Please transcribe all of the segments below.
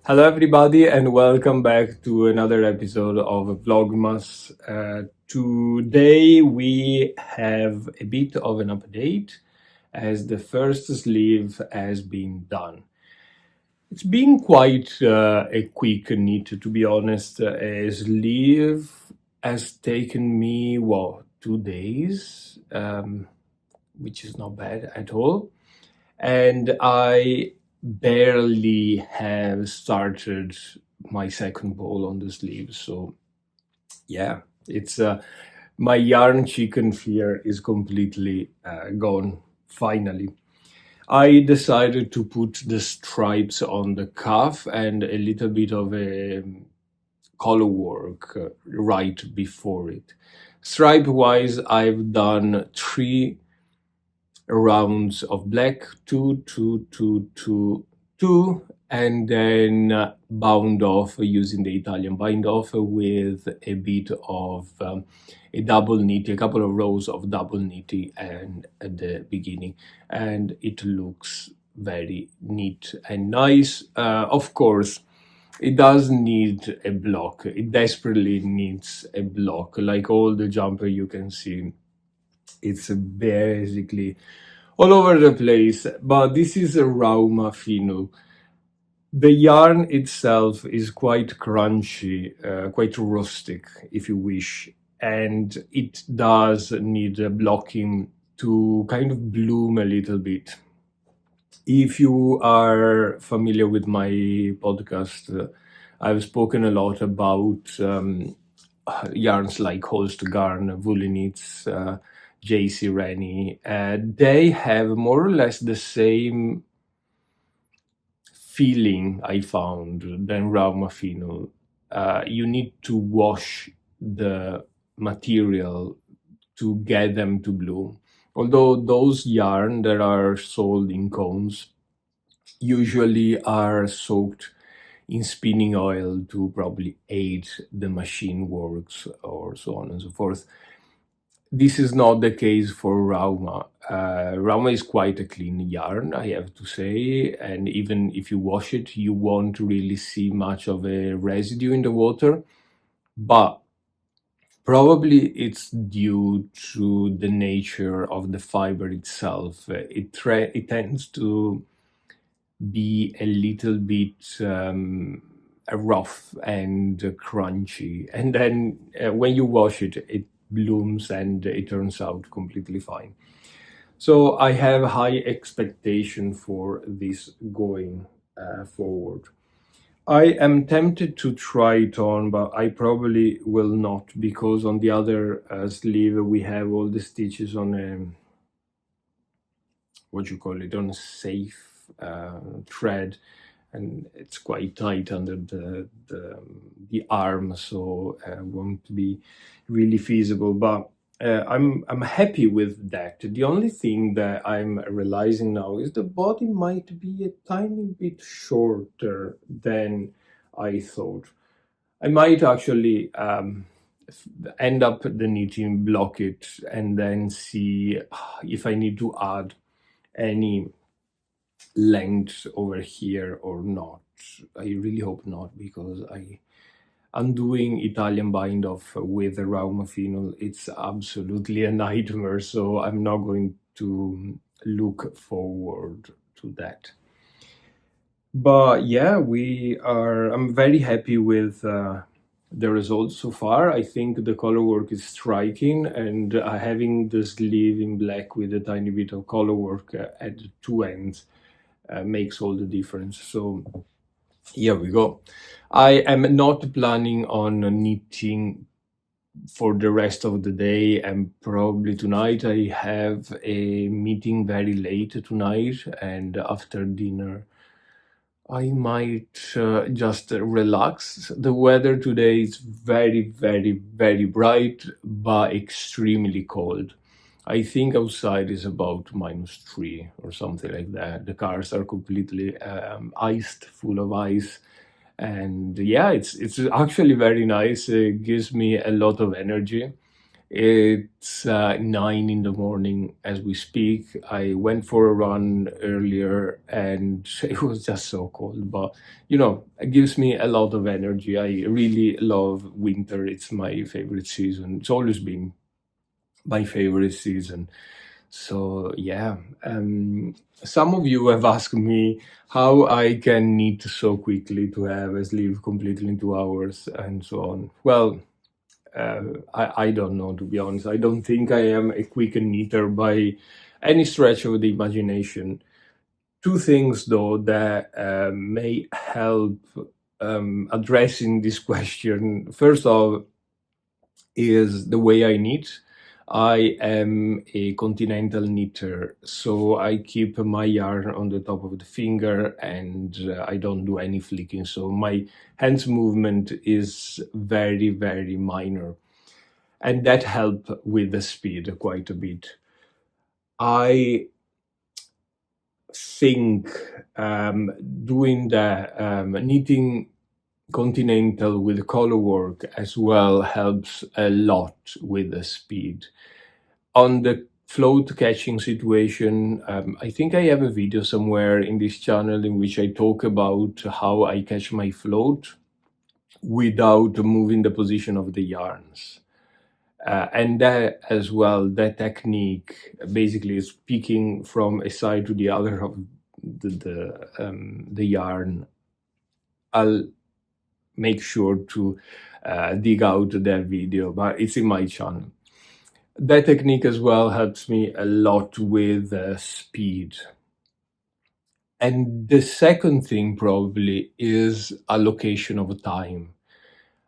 Hello, everybody, and welcome back to another episode of Vlogmas. Today we have a bit of an update as the first sleeve has been done. It's been quite a quick knit, to be honest. A sleeve has taken me, 2 days, which is not bad at all. And I barely have started my second bowl on the sleeve. So yeah, it's my yarn chicken fear is completely gone. Finally, I decided to put the stripes on the cuff and a little bit of a color work right before it. Stripe wise, I've done 3 rounds of black, two, two, two, two, two, and then bound off using the Italian bind off with a bit of a double knitting, a couple of rows of double knitting and at the beginning, and it looks very neat and nice. Of course, it does need a block. It desperately needs a block. Like all the jumper you can see, it's basically all over the place, but this is a Rauma Fino. The yarn itself is quite crunchy, quite rustic, if you wish, and it does need a blocking to kind of bloom a little bit. If you are familiar with my podcast, I've spoken a lot about yarns like Holst Garn, Woolly Knits, JC Rennie. They have more or less the same feeling, I found, than Rauma Fino. You need to wash the material to get them to bloom. Although those yarn that are sold in cones usually are soaked in spinning oil to probably aid the machine works or so on and so forth. This is not the case for Rauma. Rauma is quite a clean yarn, I have to say, and even if you wash it, you won't really see much of a residue in the water, but probably it's due to the nature of the fiber itself. It tends to be a little bit rough and crunchy, and then when you wash it, it blooms and it turns out completely fine. So I have high expectation for this going forward. I am tempted to try it on, but I probably will not, because on the other sleeve we have all the stitches on a, what you call it, on a safe thread, and it's quite tight under the arm, so won't be really feasible. But I'm happy with that. The only thing that I'm realizing now is the body might be a tiny bit shorter than I thought. I might actually end up the knitting, block it, and then see if I need to add any length over here or not. I really hope not, because undoing Italian bind off with a Rauma Fino, it's absolutely a nightmare, so I'm not going to look forward to that. But yeah, I'm very happy with the results so far. I think the color work is striking, and having the sleeve in black with a tiny bit of color work at the two ends makes all the difference. So here we go. I am not planning on knitting for the rest of the day, and probably tonight. I have a meeting very late tonight, and after dinner I might just relax. The weather today is very, very, very bright, but extremely cold. I think outside is about -3 or something like that. The cars are completely iced, full of ice. And yeah, it's actually very nice. It gives me a lot of energy. It's 9 in the morning as we speak. I went for a run earlier and it was just so cold, but it gives me a lot of energy. I really love winter. It's my favorite season. It's always been my favorite season. So yeah, some of you have asked me how I can knit so quickly to have a sleeve completely in 2 hours and so on. Well, I don't know, to be honest. I don't think I am a quick knitter by any stretch of the imagination. Two things, though, that may help addressing this question. First off, is the way I knit. I am a continental knitter, so I keep my yarn on the top of the finger and I don't do any flicking. So my hands movement is very, very minor. And that helped with the speed quite a bit. I think doing the knitting continental with color work as well helps a lot with the speed. On the float catching situation, I think I have a video somewhere in this channel in which I talk about how I catch my float without moving the position of the yarns. And that as well, that technique basically is picking from a side to the other of the yarn. I'll make sure to dig out that video, but it's in my channel. That technique as well helps me a lot with speed. And the second thing probably is allocation of time.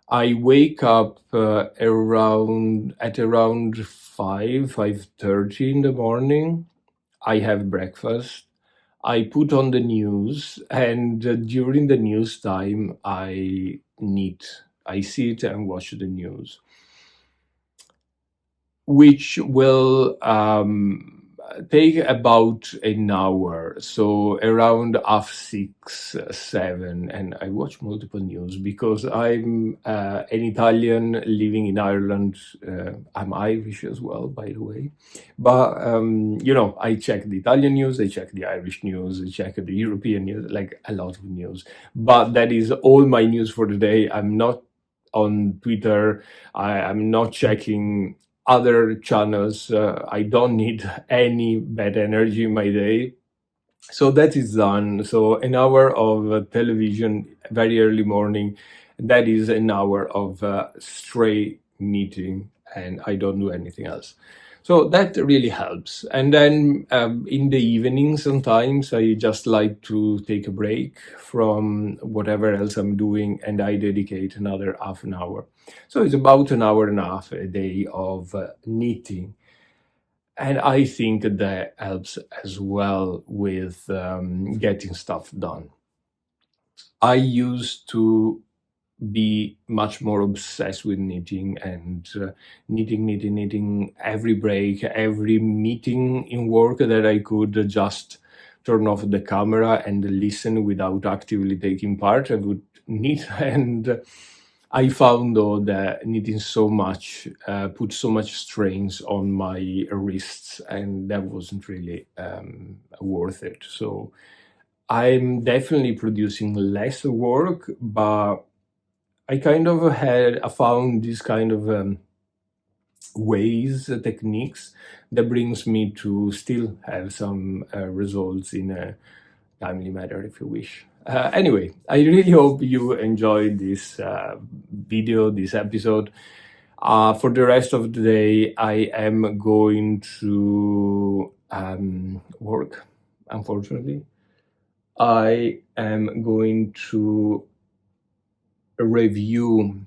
I wake up around 5:30 in the morning. I have breakfast. I put on the news, and during the news time, I knit. I sit and watch the news, which will take about an hour, so around 6, 7, and I watch multiple news because I'm an Italian living in Ireland. I'm Irish as well, by the way, but I check the Italian news, I check the Irish news, I check the European news, like a lot of news, but that is all my news for the day. I'm not on Twitter. I'm not checking other channels. I don't need any bad energy in my day. So that is done. So an hour of television very early morning, that is an hour of straight knitting, and I don't do anything else. So that really helps. And then in the evening, sometimes I just like to take a break from whatever else I'm doing, and I dedicate another half an hour. So it's about an hour and a half a day of knitting. And I think that helps as well with getting stuff done. I used to be much more obsessed with knitting and knitting every break, every meeting in work that I could just turn off the camera and listen without actively taking part. I would knit, and I found though that knitting so much put so much strains on my wrists, and that wasn't really worth it. So I'm definitely producing less work, but I kind of I found this kind of ways, techniques that brings me to still have some results in a timely manner, if you wish. Anyway, I really hope you enjoyed this video, this episode. For the rest of the day, I am going to work, unfortunately. I am going to review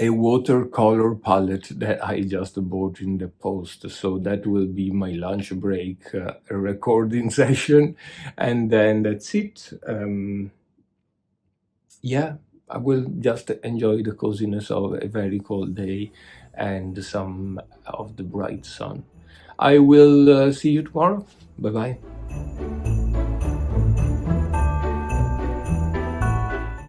a watercolor palette that I just bought in the post. So that will be my lunch break recording session. And then that's it. Yeah, I will just enjoy the coziness of a very cold day and some of the bright sun. I will see you tomorrow. Bye-bye.